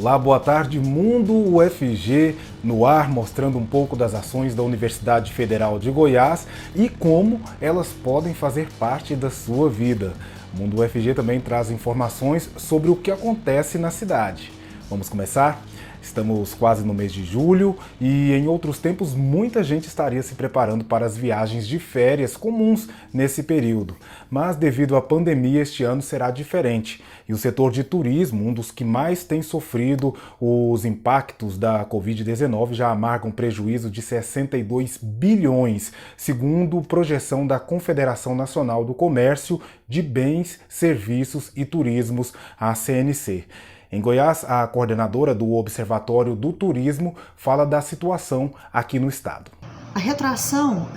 Olá, boa tarde, Mundo UFG no ar, mostrando um pouco das ações da Universidade Federal de Goiás e como elas podem fazer parte da sua vida. O Mundo UFG também traz informações sobre o que acontece na cidade. Vamos começar? Estamos quase no mês de julho e em outros tempos muita gente estaria se preparando para as viagens de férias comuns nesse período. Mas devido à pandemia este ano será diferente e o setor de turismo, um dos que mais tem sofrido os impactos da Covid-19, já amarga um prejuízo de 62 bilhões, segundo projeção da Confederação Nacional do Comércio de Bens, Serviços e Turismos, a CNC. Em Goiás, a coordenadora do Observatório do Turismo fala da situação aqui no estado. A retração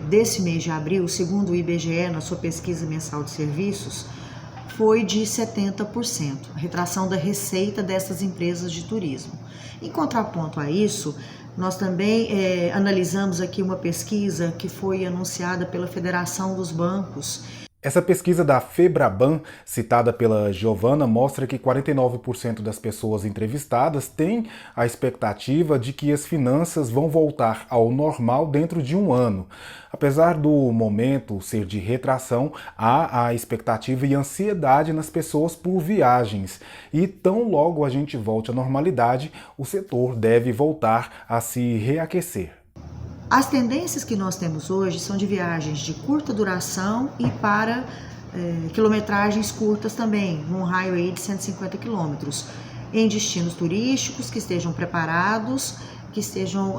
desse mês de abril, segundo o IBGE, na sua pesquisa mensal de serviços, foi de 70%, a retração da receita dessas empresas de turismo. Em contraponto a isso, nós também analisamos aqui uma pesquisa que foi anunciada pela Federação dos Bancos. Essa pesquisa da Febraban, citada pela Giovana, mostra que 49% das pessoas entrevistadas têm a expectativa de que as finanças vão voltar ao normal dentro de um ano. Apesar do momento ser de retração, há a expectativa e ansiedade nas pessoas por viagens. E tão logo a gente volte à normalidade, o setor deve voltar a se reaquecer. As tendências que nós temos hoje são de viagens de curta duração e para quilometragens curtas também, num raio aí de 150 quilômetros, em destinos turísticos que estejam preparados, que estejam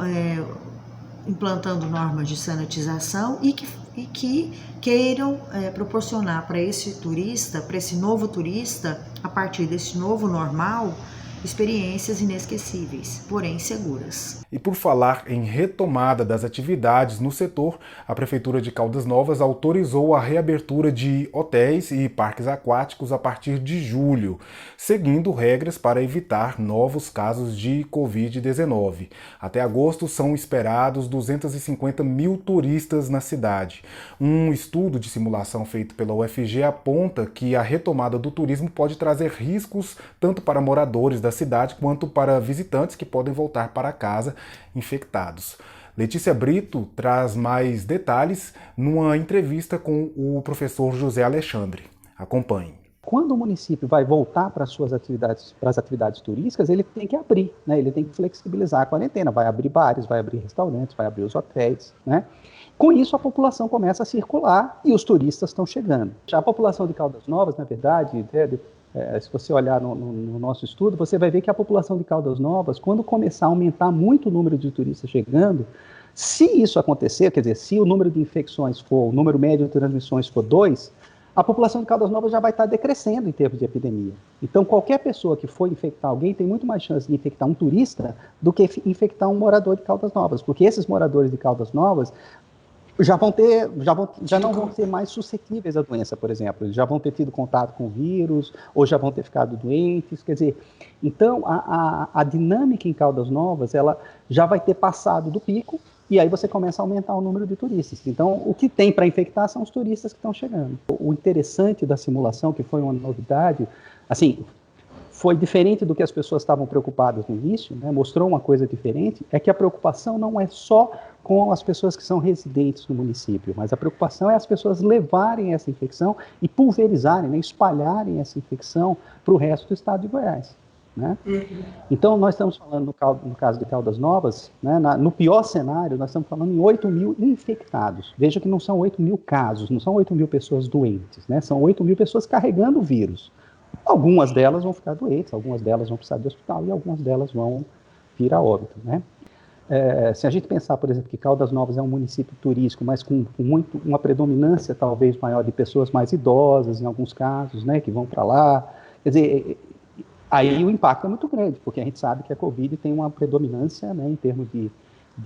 implantando normas de sanitização e que queiram proporcionar para esse turista, para esse novo turista, a partir desse novo normal, experiências inesquecíveis, porém seguras. E por falar em retomada das atividades no setor, a Prefeitura de Caldas Novas autorizou a reabertura de hotéis e parques aquáticos a partir de julho, seguindo regras para evitar novos casos de Covid-19. Até agosto são esperados 250 mil turistas na cidade. Um estudo de simulação feito pela UFG aponta que a retomada do turismo pode trazer riscos tanto para moradores da cidade quanto para visitantes que podem voltar para casa infectados. Letícia Brito traz mais detalhes numa entrevista com o professor José Alexandre. Acompanhe. Quando o município vai voltar para as atividades turísticas, ele tem que abrir, né? Ele tem que flexibilizar a quarentena, vai abrir bares, vai abrir restaurantes, vai abrir os hotéis, né? Com isso, a população começa a circular e os turistas estão chegando. A população de Caldas Novas, na verdade, se você olhar no nosso estudo, você vai ver que a população de Caldas Novas, quando começar a aumentar muito o número de turistas chegando, se isso acontecer, quer dizer, se o número de infecções for, o número médio de transmissões for 2, a população de Caldas Novas já vai estar decrescendo em termos de epidemia. Então, qualquer pessoa que for infectar alguém tem muito mais chance de infectar um turista do que infectar um morador de Caldas Novas, porque esses moradores de Caldas Novas já não vão ser mais suscetíveis à doença, por exemplo. Eles já vão ter tido contato com o vírus, ou já vão ter ficado doentes. Quer dizer, então a dinâmica em Caldas Novas, ela já vai ter passado do pico, e aí você começa a aumentar o número de turistas. Então, o que tem para infectar são os turistas que estão chegando. O interessante da simulação, que foi uma novidade, assim, foi diferente do que as pessoas estavam preocupadas no início, né? Mostrou uma coisa diferente, é que a preocupação não é só com as pessoas que são residentes no município, mas a preocupação é as pessoas levarem essa infecção e pulverizarem, né? Espalharem essa infecção para o resto do estado de Goiás. Né? Então, nós estamos falando, no caso de Caldas Novas, né, no pior cenário, nós estamos falando em 8 mil infectados. Veja que não são 8 mil casos, não são 8 mil pessoas doentes, né? São 8 mil pessoas carregando o vírus. Algumas delas vão ficar doentes, algumas delas vão precisar de hospital e algumas delas vão vir a óbito, né? Se a gente pensar, por exemplo, que Caldas Novas é um município turístico, mas com uma predominância talvez maior de pessoas mais idosas, em alguns casos, né, que vão para lá, quer dizer, aí o impacto é muito grande, porque a gente sabe que a Covid tem uma predominância, né, em termos de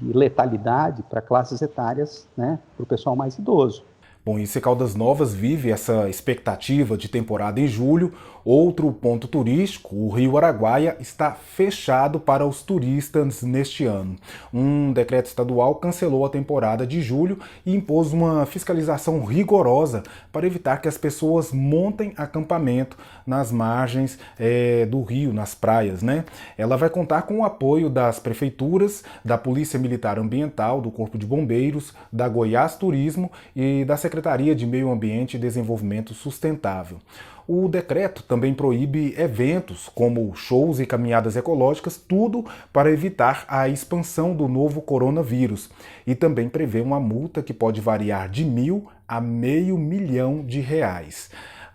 letalidade para classes etárias, né, para o pessoal mais idoso. Bom, e se Caldas Novas vive essa expectativa de temporada em julho, outro ponto turístico, o Rio Araguaia, está fechado para os turistas neste ano. Um decreto estadual cancelou a temporada de julho e impôs uma fiscalização rigorosa para evitar que as pessoas montem acampamento nas margens do rio, nas praias, né? Ela vai contar com o apoio das prefeituras, da Polícia Militar Ambiental, do Corpo de Bombeiros, da Goiás Turismo e da Secretaria de Meio Ambiente e Desenvolvimento Sustentável. O decreto também proíbe eventos como shows e caminhadas ecológicas, tudo para evitar a expansão do novo coronavírus. E também prevê uma multa que pode variar de R$ 1.000 a R$ 500 mil.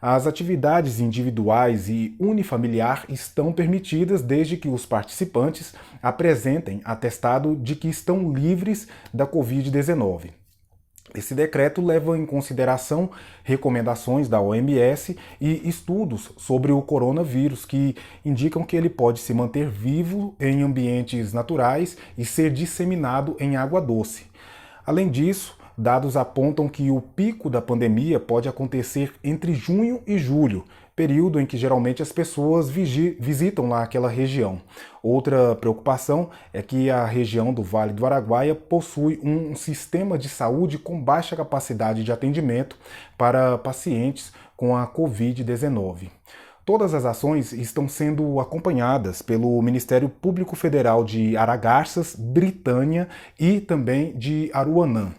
As atividades individuais e unifamiliar estão permitidas desde que os participantes apresentem atestado de que estão livres da Covid-19. Esse decreto leva em consideração recomendações da OMS e estudos sobre o coronavírus que indicam que ele pode se manter vivo em ambientes naturais e ser disseminado em água doce. Além disso, dados apontam que o pico da pandemia pode acontecer entre junho e julho, período em que geralmente as pessoas visitam lá aquela região. Outra preocupação é que a região do Vale do Araguaia possui um sistema de saúde com baixa capacidade de atendimento para pacientes com a Covid-19. Todas as ações estão sendo acompanhadas pelo Ministério Público Federal de Aragarças, Britânia e também de Aruanã.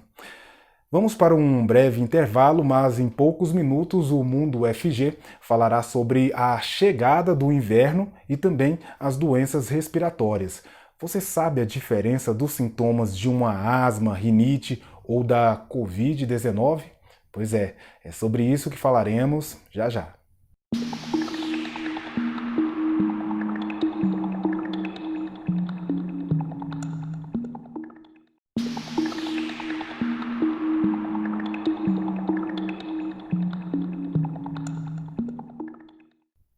Vamos para um breve intervalo, mas em poucos minutos o Mundo UFG falará sobre a chegada do inverno e também as doenças respiratórias. Você sabe a diferença dos sintomas de uma asma, rinite ou da Covid-19? Pois é sobre isso que falaremos já já.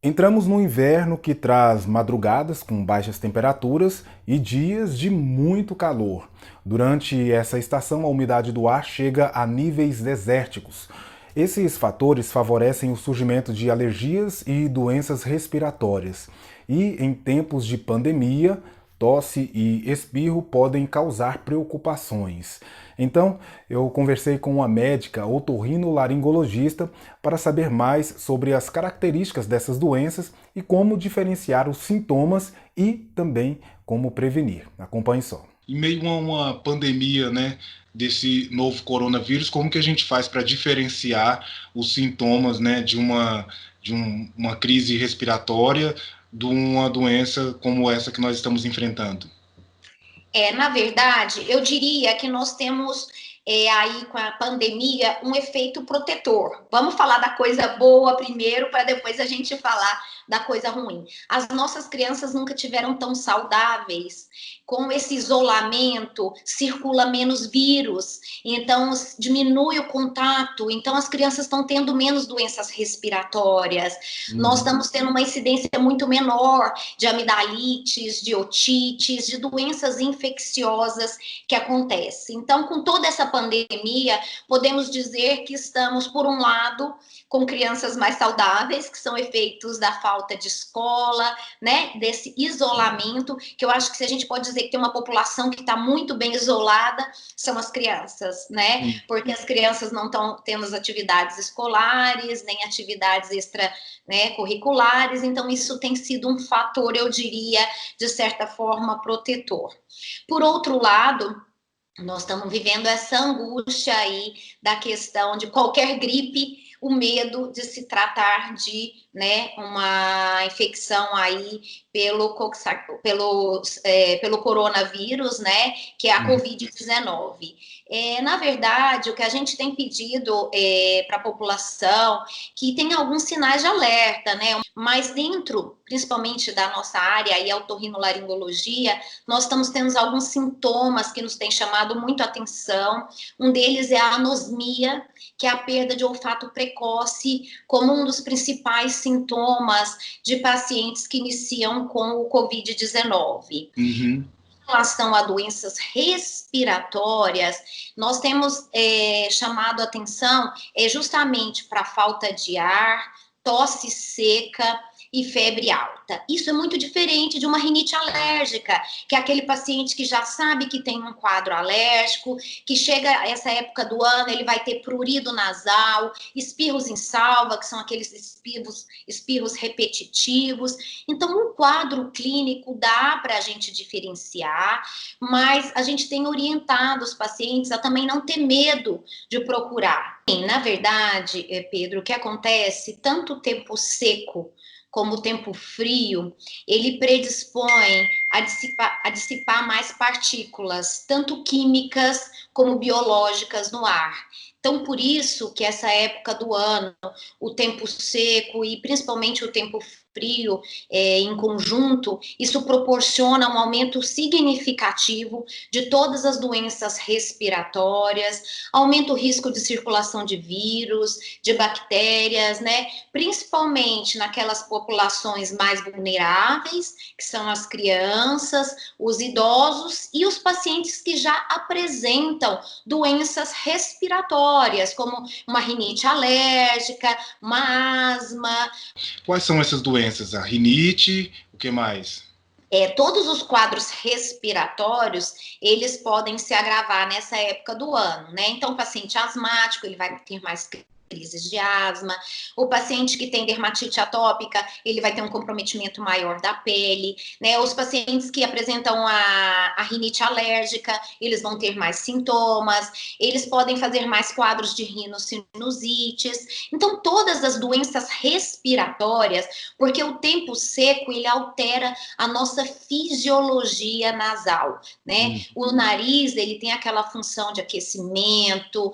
Entramos no inverno que traz madrugadas com baixas temperaturas e dias de muito calor. Durante essa estação, a umidade do ar chega a níveis desérticos. Esses fatores favorecem o surgimento de alergias e doenças respiratórias. E em tempos de pandemia, tosse e espirro podem causar preocupações. Então, eu conversei com uma médica otorrinolaringologista para saber mais sobre as características dessas doenças e como diferenciar os sintomas e também como prevenir. Acompanhe só. Em meio a uma pandemia, né, desse novo coronavírus, como que a gente faz para diferenciar os sintomas, né, de uma crise respiratória de uma doença como essa que nós estamos enfrentando? Na verdade, eu diria que nós temos aí com a pandemia um efeito protetor. Vamos falar da coisa boa primeiro, para depois a gente falar da coisa ruim. As nossas crianças nunca tiveram tão saudáveis. Com esse isolamento, circula menos vírus, então diminui o contato, então as crianças estão tendo menos doenças respiratórias, nós estamos tendo uma incidência muito menor de amidalites, de otites, de doenças infecciosas que acontecem. Então, com toda essa pandemia, podemos dizer que estamos, por um lado, com crianças mais saudáveis, que são efeitos da falta de escola, né, desse isolamento, que eu acho que se a gente pode dizer que tem uma população que está muito bem isolada, são as crianças, né, porque as crianças não estão tendo as atividades escolares, nem atividades extra, né, curriculares, então isso tem sido um fator, eu diria, de certa forma, protetor. Por outro lado, nós estamos vivendo essa angústia aí da questão de qualquer gripe, o medo de se tratar de, né, uma infecção aí pelo coronavírus, né, que é a Covid-19. Na verdade, o que a gente tem pedido para a população, que tem alguns sinais de alerta, né, mas dentro, principalmente da nossa área, aí, a otorrinolaringologia, nós estamos tendo alguns sintomas que nos têm chamado muito a atenção. Um deles é a anosmia, que é a perda de olfato precoce, como um dos principais sintomas de pacientes que iniciam com o Covid-19. relação a doenças respiratórias, nós temos chamado a atenção justamente para falta de ar, tosse seca e febre alta. Isso é muito diferente de uma rinite alérgica, que é aquele paciente que já sabe que tem um quadro alérgico, que chega essa época do ano, ele vai ter prurido nasal, espirros em salva, que são aqueles espirros repetitivos. Então, um quadro clínico dá para a gente diferenciar, mas a gente tem orientado os pacientes a também não ter medo de procurar. Na verdade, Pedro, o que acontece, tanto o tempo seco como o tempo frio, ele predispõe a dissipar mais partículas, tanto químicas como biológicas no ar. Então, por isso que essa época do ano, o tempo seco e principalmente o tempo frio em conjunto, isso proporciona um aumento significativo de todas as doenças respiratórias, aumenta o risco de circulação de vírus, de bactérias, né? Principalmente naquelas populações mais vulneráveis, que são as crianças, os idosos e os pacientes que já apresentam doenças respiratórias, como uma rinite alérgica, uma asma. Quais são essas doenças? A rinite, o que mais? Todos os quadros respiratórios, eles podem se agravar nessa época do ano, né? Então, o paciente asmático, ele vai ter mais crises de asma. O paciente que tem dermatite atópica, ele vai ter um comprometimento maior da pele, né? Os pacientes que apresentam a rinite alérgica, eles vão ter mais sintomas, eles podem fazer mais quadros de rinossinusites. Então, todas as doenças respiratórias, porque o tempo seco, ele altera a nossa fisiologia nasal, né? O nariz, ele tem aquela função de aquecimento,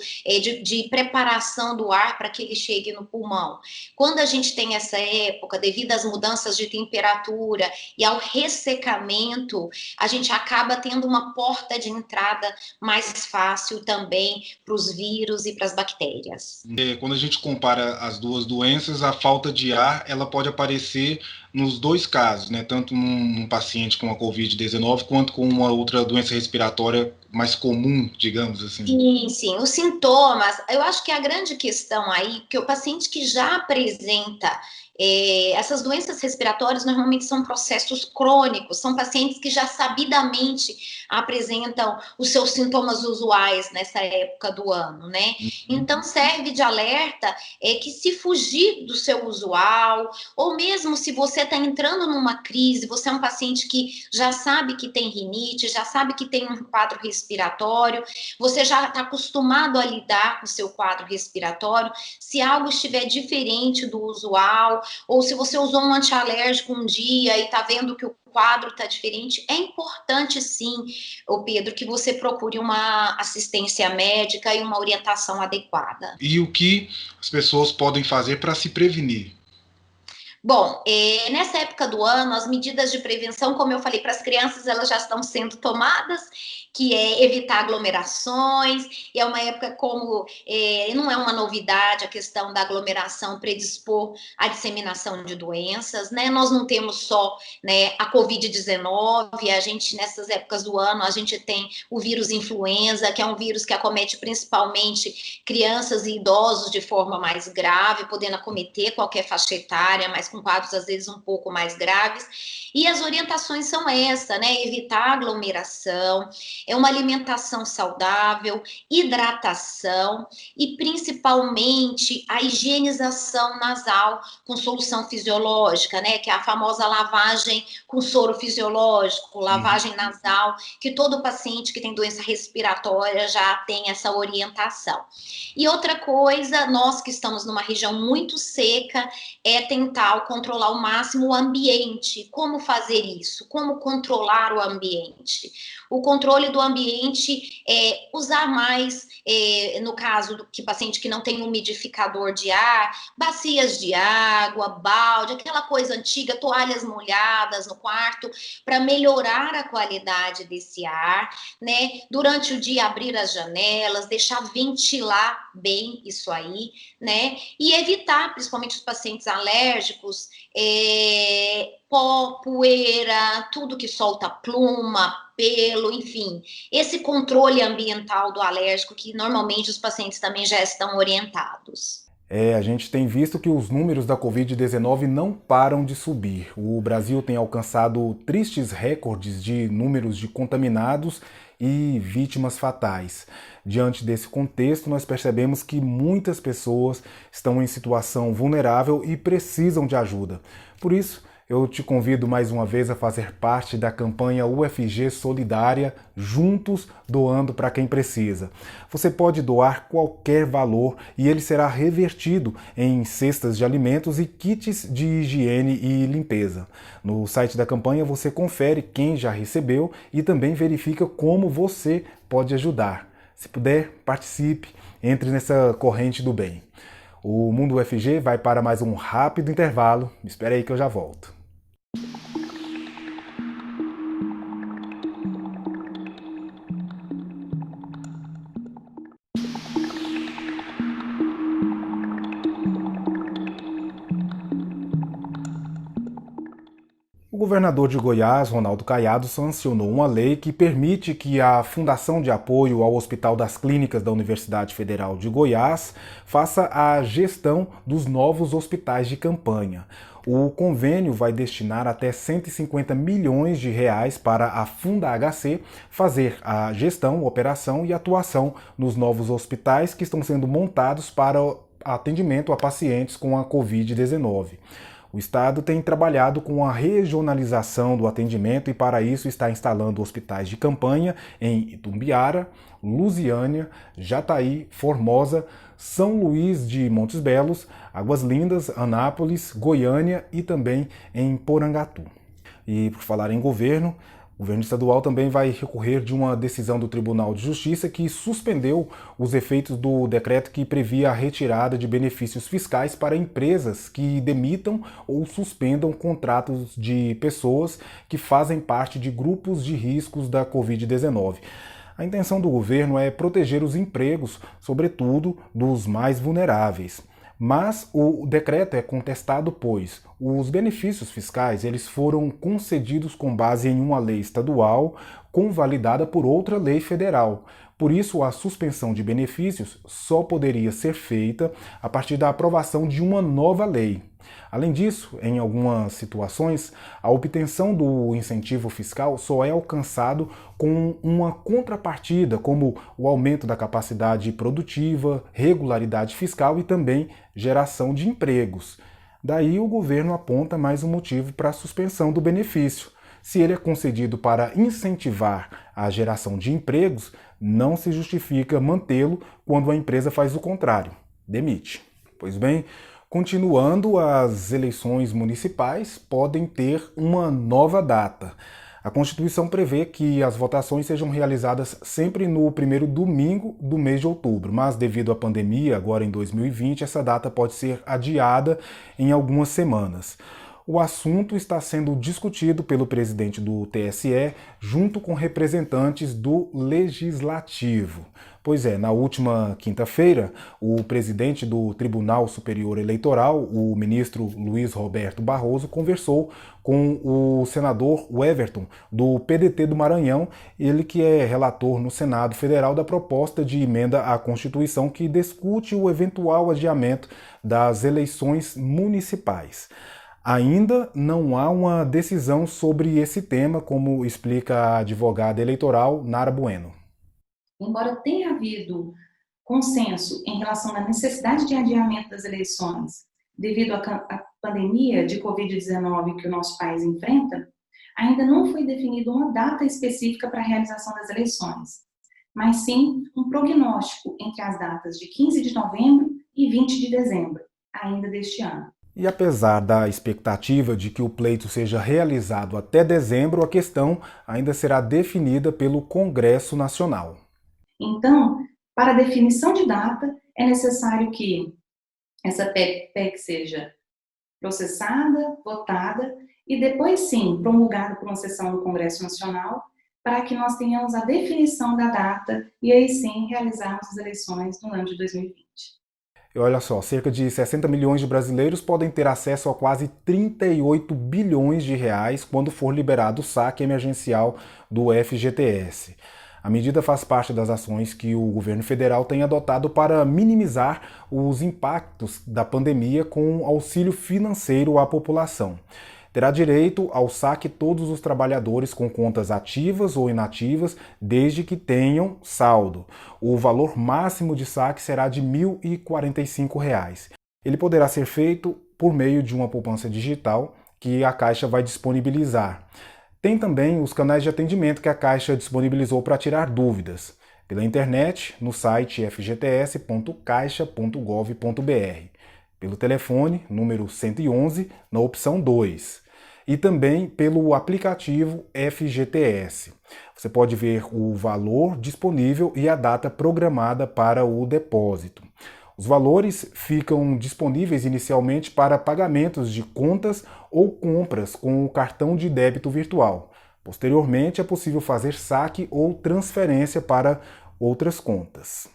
de preparação do ar para que ele chegue no pulmão. Quando a gente tem essa época, devido às mudanças de temperatura e ao ressecamento, a gente acaba tendo uma porta de entrada mais fácil também para os vírus e para as bactérias. Quando a gente compara as duas doenças, a falta de ar, ela pode aparecer nos dois casos, né? Tanto num paciente com a Covid-19 quanto com uma outra doença respiratória mais comum, digamos assim. Sim, sim. Os sintomas, eu acho que a grande questão aí, que o paciente que já apresenta essas doenças respiratórias normalmente são processos crônicos, são pacientes que já sabidamente apresentam os seus sintomas usuais nessa época do ano, né? Então serve de alerta que se fugir do seu usual, ou mesmo se você está entrando numa crise, você é um paciente que já sabe que tem rinite, já sabe que tem um quadro respiratório, você já está acostumado a lidar com o seu quadro respiratório, se algo estiver diferente do usual, ou se você usou um antialérgico um dia e está vendo que o quadro está diferente, é importante sim, Pedro, que você procure uma assistência médica e uma orientação adequada. E o que as pessoas podem fazer para se prevenir? Bom, nessa época do ano, as medidas de prevenção, como eu falei, para as crianças, elas já estão sendo tomadas, que é evitar aglomerações, e é uma época como, não é uma novidade a questão da aglomeração predispor à disseminação de doenças, né? Nós não temos só, né, a Covid-19, a gente, nessas épocas do ano, a gente tem o vírus influenza, que é um vírus que acomete principalmente crianças e idosos de forma mais grave, podendo acometer qualquer faixa etária, mas com quadros às vezes um pouco mais graves, e as orientações são essa, né? Evitar aglomeração, uma alimentação saudável, hidratação e principalmente a higienização nasal com solução fisiológica, né? Que é a famosa lavagem com soro fisiológico, lavagem nasal, que todo paciente que tem doença respiratória já tem essa orientação. E outra coisa, nós que estamos numa região muito seca, é tentar controlar ao máximo o ambiente. Como fazer isso? Como controlar o ambiente? O controle do ambiente é usar mais, no caso do paciente que não tem umidificador de ar, bacias de água, balde, aquela coisa antiga, toalhas molhadas no quarto, para melhorar a qualidade desse ar, né? Durante o dia abrir as janelas, deixar ventilar bem isso aí, né? E evitar, principalmente os pacientes alérgicos, alérgicos, pó, poeira, tudo que solta pluma, pelo, enfim. Esse controle ambiental do alérgico, que normalmente os pacientes também já estão orientados. A gente tem visto que os números da Covid-19 não param de subir. O Brasil tem alcançado tristes recordes de números de contaminados e vítimas fatais. Diante desse contexto, nós percebemos que muitas pessoas estão em situação vulnerável e precisam de ajuda. Por isso, eu te convido mais uma vez a fazer parte da campanha UFG Solidária, Juntos Doando para Quem Precisa. Você pode doar qualquer valor e ele será revertido em cestas de alimentos e kits de higiene e limpeza. No site da campanha você confere quem já recebeu e também verifica como você pode ajudar. Se puder, participe, entre nessa corrente do bem. O Mundo UFG vai para mais um rápido intervalo. Espera aí que eu já volto. O governador de Goiás, Ronaldo Caiado, sancionou uma lei que permite que a Fundação de Apoio ao Hospital das Clínicas da Universidade Federal de Goiás faça a gestão dos novos hospitais de campanha. O convênio vai destinar até 150 milhões de reais para a Funda HC fazer a gestão, operação e atuação nos novos hospitais que estão sendo montados para atendimento a pacientes com a Covid-19. O Estado tem trabalhado com a regionalização do atendimento e, para isso, está instalando hospitais de campanha em Itumbiara, Lusiânia, Jataí, Formosa, São Luís de Montes Belos, Águas Lindas, Anápolis, Goiânia e também em Porangatu. E, por falar em governo, o governo estadual também vai recorrer de uma decisão do Tribunal de Justiça que suspendeu os efeitos do decreto que previa a retirada de benefícios fiscais para empresas que demitam ou suspendam contratos de pessoas que fazem parte de grupos de riscos da Covid-19. A intenção do governo é proteger os empregos, sobretudo dos mais vulneráveis. Mas o decreto é contestado, pois os benefícios fiscais eles foram concedidos com base em uma lei estadual convalidada por outra lei federal. Por isso, a suspensão de benefícios só poderia ser feita a partir da aprovação de uma nova lei. Além disso, em algumas situações, a obtenção do incentivo fiscal só é alcançado com uma contrapartida, como o aumento da capacidade produtiva, regularidade fiscal e também geração de empregos. Daí o governo aponta mais um motivo para a suspensão do benefício. Se ele é concedido para incentivar a geração de empregos, não se justifica mantê-lo quando a empresa faz o contrário, demite. Pois bem, continuando, as eleições municipais podem ter uma nova data. A Constituição prevê que as votações sejam realizadas sempre no primeiro domingo do mês de outubro, mas devido à pandemia, agora em 2020, essa data pode ser adiada em algumas semanas. O assunto está sendo discutido pelo presidente do TSE junto com representantes do Legislativo. Pois é, na última quinta-feira, o presidente do Tribunal Superior Eleitoral, o ministro Luiz Roberto Barroso, conversou com o senador Everton, do PDT do Maranhão, ele que é relator no Senado Federal da proposta de emenda à Constituição que discute o eventual adiamento das eleições municipais. Ainda não há uma decisão sobre esse tema, como explica a advogada eleitoral Nara Bueno. Embora tenha havido consenso em relação à necessidade de adiamento das eleições devido à pandemia de Covid-19 que o nosso país enfrenta, ainda não foi definida uma data específica para a realização das eleições, mas sim um prognóstico entre as datas de 15 de novembro e 20 de dezembro, ainda deste ano. E apesar da expectativa de que o pleito seja realizado até dezembro, a questão ainda será definida pelo Congresso Nacional. Então, para a definição de data, é necessário que essa PEC seja processada, votada e depois sim promulgada por uma sessão do Congresso Nacional para que nós tenhamos a definição da data e aí sim realizarmos as eleições no ano de 2020. E olha só, cerca de 60 milhões de brasileiros podem ter acesso a quase 38 bilhões de reais quando for liberado o saque emergencial do FGTS. A medida faz parte das ações que o governo federal tem adotado para minimizar os impactos da pandemia com auxílio financeiro à população. Terá direito ao saque todos os trabalhadores com contas ativas ou inativas, desde que tenham saldo. O valor máximo de saque será de R$ 1.045. Ele poderá ser feito por meio de uma poupança digital que a Caixa vai disponibilizar. Tem também os canais de atendimento que a Caixa disponibilizou para tirar dúvidas, pela internet, no site fgts.caixa.gov.br. Pelo telefone, número 111, na opção 2. E também pelo aplicativo FGTS. Você pode ver o valor disponível e a data programada para o depósito. Os valores ficam disponíveis inicialmente para pagamentos de contas ou compras com o cartão de débito virtual. Posteriormente, é possível fazer saque ou transferência para outras contas.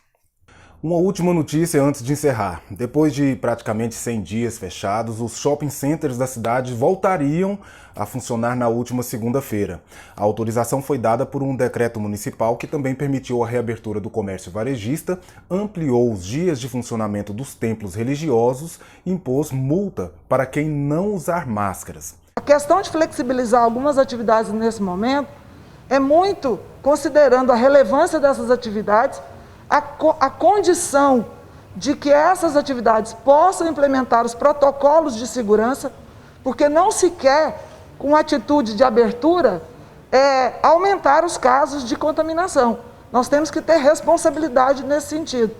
Uma última notícia antes de encerrar. Depois de praticamente 100 dias fechados, os shopping centers da cidade voltariam a funcionar na última segunda-feira. A autorização foi dada por um decreto municipal que também permitiu a reabertura do comércio varejista, ampliou os dias de funcionamento dos templos religiosos e impôs multa para quem não usar máscaras. A questão de flexibilizar algumas atividades nesse momento é muito considerando a relevância dessas atividades, a condição de que essas atividades possam implementar os protocolos de segurança, porque não se quer, com atitude de abertura, aumentar os casos de contaminação. Nós temos que ter responsabilidade nesse sentido.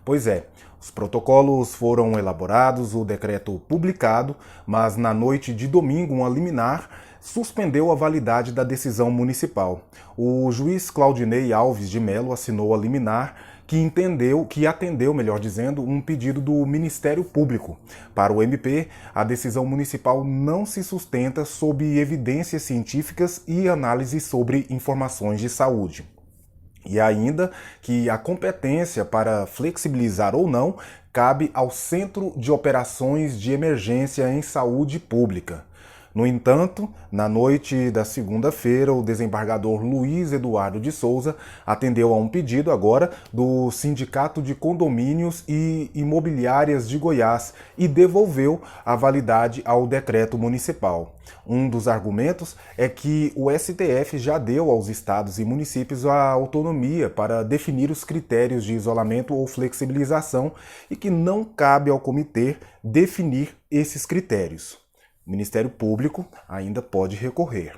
Pois é, os protocolos foram elaborados, o decreto publicado, mas na noite de domingo, uma liminar suspendeu a validade da decisão municipal. O juiz Claudinei Alves de Mello assinou a liminar que atendeu, um pedido do Ministério Público. Para o MP, a decisão municipal não se sustenta sob evidências científicas e análises sobre informações de saúde. E ainda que a competência para flexibilizar ou não cabe ao Centro de Operações de Emergência em Saúde Pública. No entanto, na noite da segunda-feira, o desembargador Luiz Eduardo de Souza atendeu a um pedido agora do Sindicato de Condomínios e Imobiliárias de Goiás e devolveu a validade ao decreto municipal. Um dos argumentos é que o STF já deu aos estados e municípios a autonomia para definir os critérios de isolamento ou flexibilização e que não cabe ao comitê definir esses critérios. O Ministério Público ainda pode recorrer.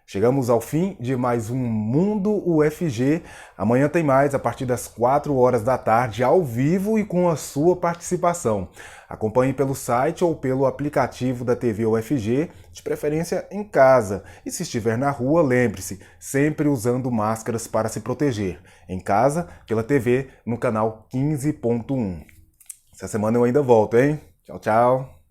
Chegamos ao fim de mais um Mundo UFG. Amanhã tem mais, a partir das 4 horas da tarde, ao vivo e com a sua participação. Acompanhe pelo site ou pelo aplicativo da TV UFG, de preferência em casa. E se estiver na rua, lembre-se, sempre usando máscaras para se proteger. Em casa, pela TV, no canal 15.1. Essa semana eu ainda volto, hein? Tchau, tchau.